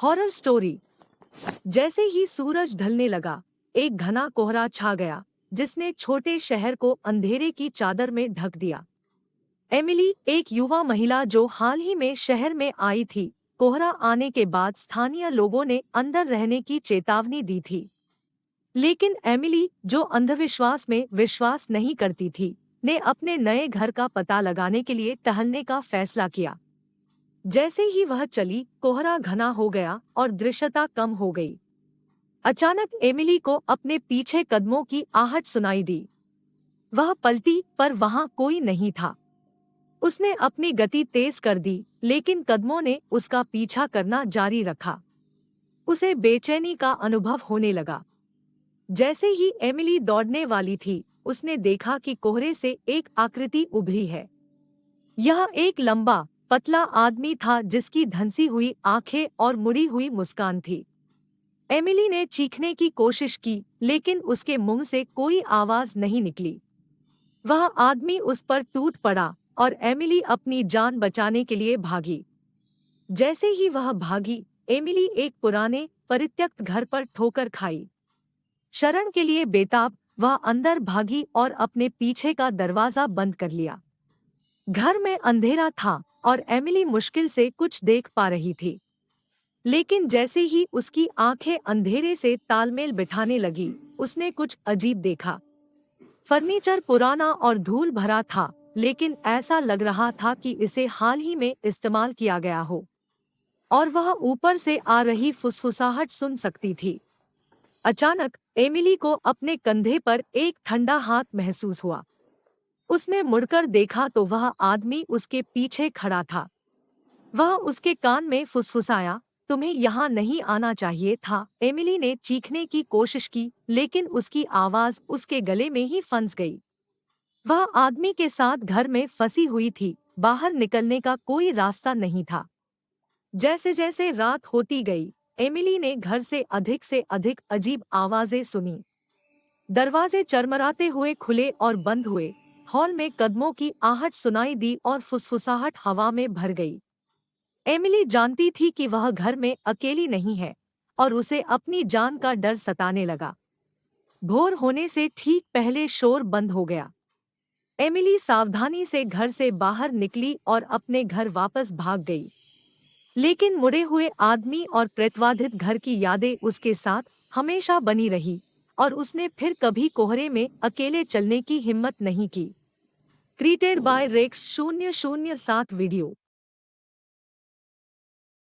Horror story. जैसे ही सूरज ढलने लगा, एक घना कोहरा छा गया जिसने छोटे शहर को अंधेरे की चादर में ढक दिया। एमिली, एक युवा महिला जो हाल ही में शहर में आई थी, कोहरा आने के बाद स्थानीय लोगों ने अंदर रहने की चेतावनी दी थी। लेकिन एमिली, जो अंधविश्वास में विश्वास नहीं करती थी, ने अपने नए घर का पता लगाने के लिए टहलने का फैसला किया। जैसे ही वह चली, कोहरा घना हो गया और दृश्यता कम हो गई। अचानक एमिली को अपने पीछे कदमों की आहट सुनाई दी। वह पलटी, पर वहां कोई नहीं था। उसने अपनी गति तेज कर दी, लेकिन कदमों ने उसका पीछा करना जारी रखा। उसे बेचैनी का अनुभव होने लगा। जैसे ही एमिली दौड़ने वाली थी, उसने देखा कि कोहरे से एक आकृति उभरी है। यह एक लंबा, पतला आदमी था जिसकी धंसी हुई आंखें और मुड़ी हुई मुस्कान थी। एमिली ने चीखने की कोशिश की, लेकिन उसके मुंह से कोई आवाज नहीं निकली। वह आदमी उस पर टूट पड़ा और एमिली अपनी जान बचाने के लिए भागी। जैसे ही वह भागी, एमिली एक पुराने, परित्यक्त घर पर ठोकर खाई। शरण के लिए बेताब, वह अंदर भागी और अपने पीछे का दरवाजा बंद कर लिया। घर में अंधेरा था और एमिली मुश्किल से कुछ देख पा रही थी। लेकिन जैसे ही उसकी आंखें अंधेरे से तालमेल बिठाने लगी, उसने कुछ अजीब देखा। फर्नीचर पुराना और धूल भरा था, लेकिन ऐसा लग रहा था कि इसे हाल ही में इस्तेमाल किया गया हो। और वह ऊपर से आ रही फुसफुसाहट सुन सकती थी। अचानक एमिली को अपने कंधे पर एक ठंडा हाथ महसूस हुआ। उसने मुड़कर देखा तो वह आदमी उसके पीछे खड़ा था। वह उसके कान में फुसफुसाया, तुम्हें यहाँ नहीं आना चाहिए था। एमिली ने चीखने की कोशिश की, लेकिन उसकी आवाज उसके गले में ही फंस गई। वह आदमी के साथ घर में फंसी हुई थी, बाहर निकलने का कोई रास्ता नहीं था। जैसे जैसे रात होती गई, एमिली ने घर से अधिक अजीब आवाजें सुनी। दरवाजे चरमराते हुए खुले और बंद हुए। हॉल में कदमों की आहट सुनाई दी और फुसफुसाहट हवा में भर गई। एमिली जानती थी कि वह घर में अकेली नहीं है, और उसे अपनी जान का डर सताने लगा। भोर होने से ठीक पहले शोर बंद हो गया। एमिली सावधानी से घर से बाहर निकली और अपने घर वापस भाग गई। लेकिन मुड़े हुए आदमी और प्रेतवाधित घर की यादें उसके साथ हमेशा बनी रही, और उसने फिर कभी कोहरे में अकेले चलने की हिम्मत नहीं की। Created by Rex 007 video.